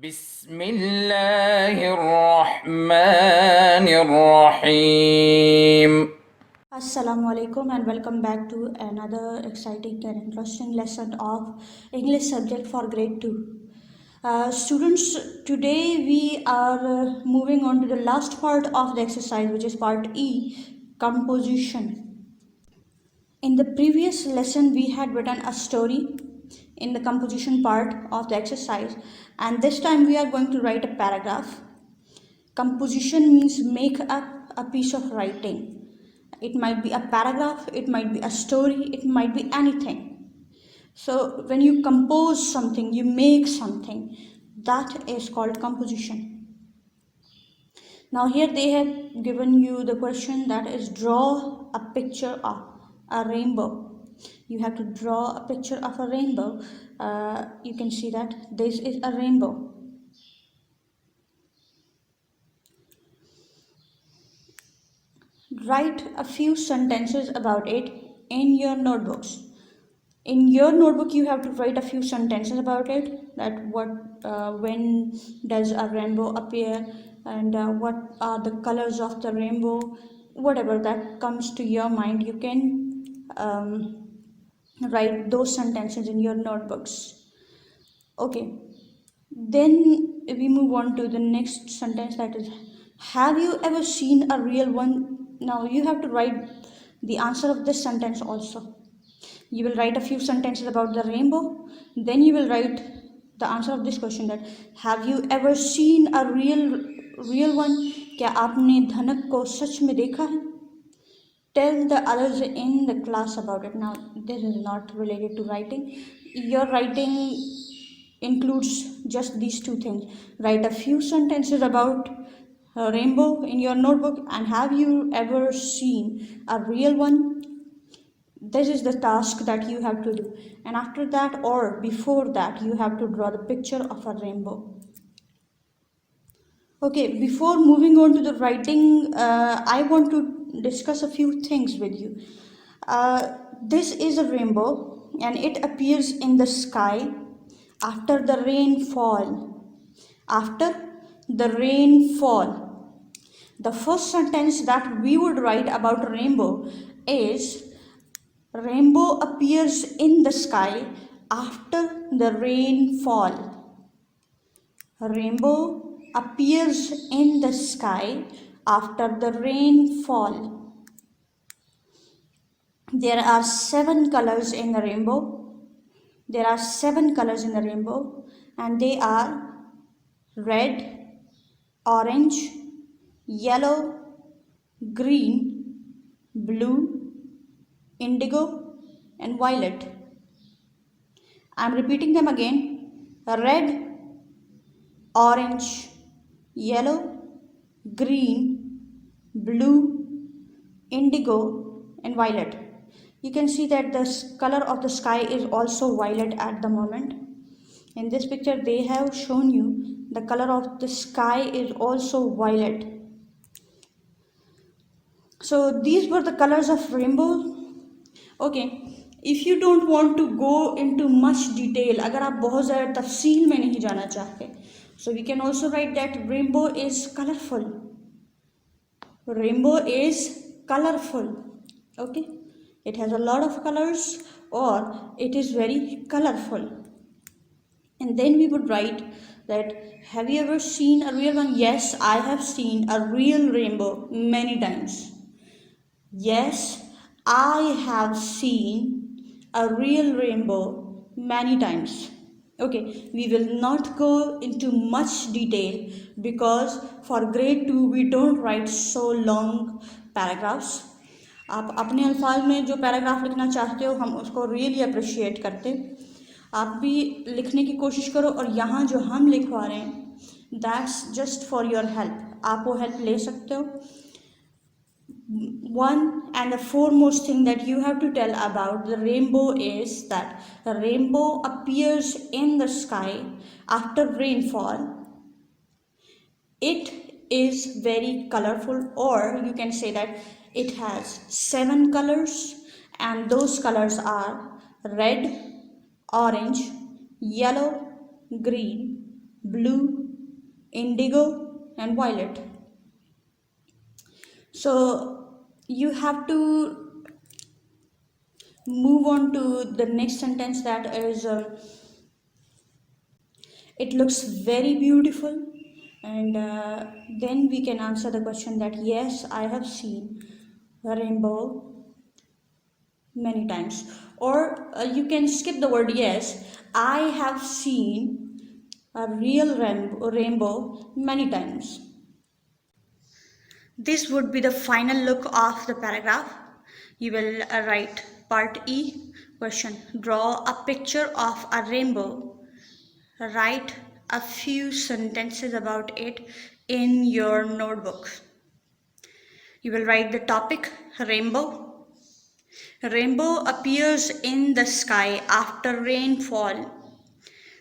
بسم الله الرحمن الرحيم. Assalamu alaikum and welcome back to another exciting and interesting lesson of English subject for grade 2. Students, today we are moving on to the last part of the exercise, which is part E, composition. In the previous lesson we had written a story in the composition part of the exercise, and this time we are going to write a paragraph. Composition means make up a piece of writing. It might be a paragraph, it might be a story, it might be anything. So when you compose something, you make something, that is called composition. Now here they have given you the question that is draw a picture of a rainbow. You have to draw a picture of a rainbow. You can see that this is a rainbow. Write a few sentences about it in your notebooks. In your notebook you have to write a few sentences about it, that when does a rainbow appear, and what are the colors of the rainbow. Whatever that comes to your mind, you can write those sentences in your notebooks. Okay, then we move on to the next sentence, that is, have you ever seen a real one? Now you have to write the answer of this sentence also. You will write a few sentences about the rainbow, then you will write the answer of this question, that have you ever seen a real one? क्या आपने धनक को सच में देखा है? Tell the others in the class about it. Now this is not related to writing. Your writing includes just these two things. Write a few sentences about a rainbow in your notebook, and have you ever seen a real one? This is the task that you have to do, and after that or before that you have to draw the picture of a rainbow. Okay, before moving on to the writing, I want to discuss a few things with you. This is a rainbow and it appears in the sky after the rainfall. After the rainfall. The first sentence that we would write about rainbow is, rainbow appears in the sky after the rainfall. Rainbow appears in the sky after the rainfall. There are 7 colors in the rainbow. There are 7 colors in the rainbow, and they are red, orange, yellow, green, blue, indigo, and violet. I am repeating them again. Red, orange, yellow, green, blue, indigo, and violet. You can see that the color of the sky is also violet at the moment. In this picture they have shown you the color of the sky is also violet. So these were the colors of rainbow. Okay, if you don't want to go into much detail, अगर आप बहुत ज़्यादा तफसील में नहीं जाना चाहते, so we can also write that rainbow is colorful. Rainbow is colorful. Okay, it has a lot of colors, or it is very colorful. And then we would write that, have you ever seen a real one? Yes, I have seen a real rainbow many times. Yes, I have seen a real rainbow many times. Okay, we will not go into much detail because for grade 2 we don't write so long paragraphs. आप अपने अल्फाज में जो paragraph लिखना चाहते हो हम उसको रियली अप्रिशिएट करते, आप भी लिखने की कोशिश करो, और यहाँ जो हम लिखवा रहे हैं that's just for your help, आप वो हेल्प ले सकते हो. One and the foremost thing that you have to tell about the rainbow is that the rainbow appears in the sky after rainfall. It is very colorful, or you can say that it has 7 colors, and those colors are red, orange, yellow, green, blue, indigo, and violet. So you have to move on to the next sentence, that is it looks very beautiful. And then we can answer the question that yes, I have seen a rainbow many times. Or you can skip the word yes, I have seen a real rainbow many times. This would be the final look of the paragraph. You will write part E. Question: draw a picture of a rainbow. Write a few sentences about it in your notebook. You will write the topic: rainbow. Rainbow appears in the sky after rainfall.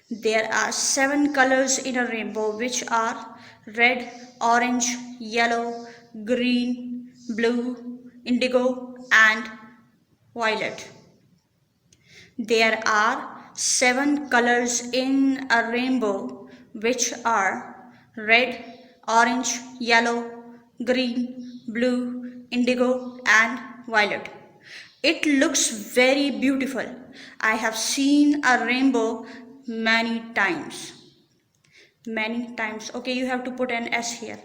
There are 7 colors in a rainbow, which are red, orange, yellow, green, blue, indigo, and violet. There are 7 colors in a rainbow, which are red, orange, yellow, green, blue, indigo, and violet. It looks very beautiful. I have seen a rainbow many times. Many times. Okay, you have to put an S here.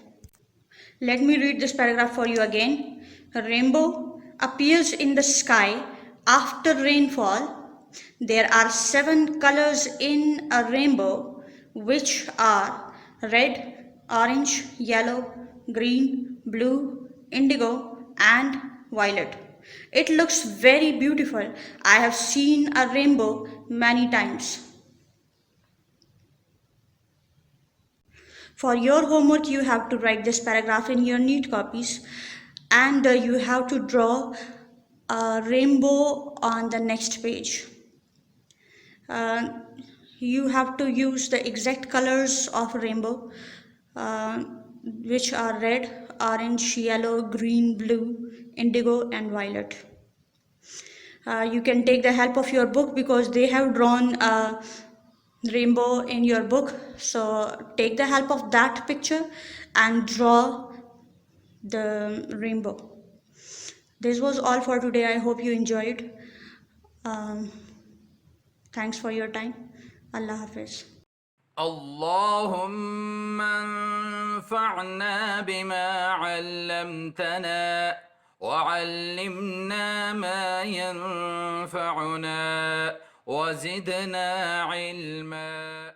Let me read this paragraph for you again. A rainbow appears in the sky after rainfall. There are 7 colors in a rainbow, which are red, orange, yellow, green, blue, indigo, and violet. It looks very beautiful. I have seen a rainbow many times. For your homework, you have to write this paragraph in your neat copies, and you have to draw a rainbow on the next page. You have to use the exact colors of rainbow, which are red, orange, yellow, green, blue, indigo, and violet. You can take the help of your book because they have drawn a rainbow in your book. So take the help of that picture and draw the rainbow. This was all for today. I hope you enjoyed. Thanks for your time. Allah Hafiz. اللهم انفعنا بما علمتنا وعلمنا ما ينفعنا وزدنا علما.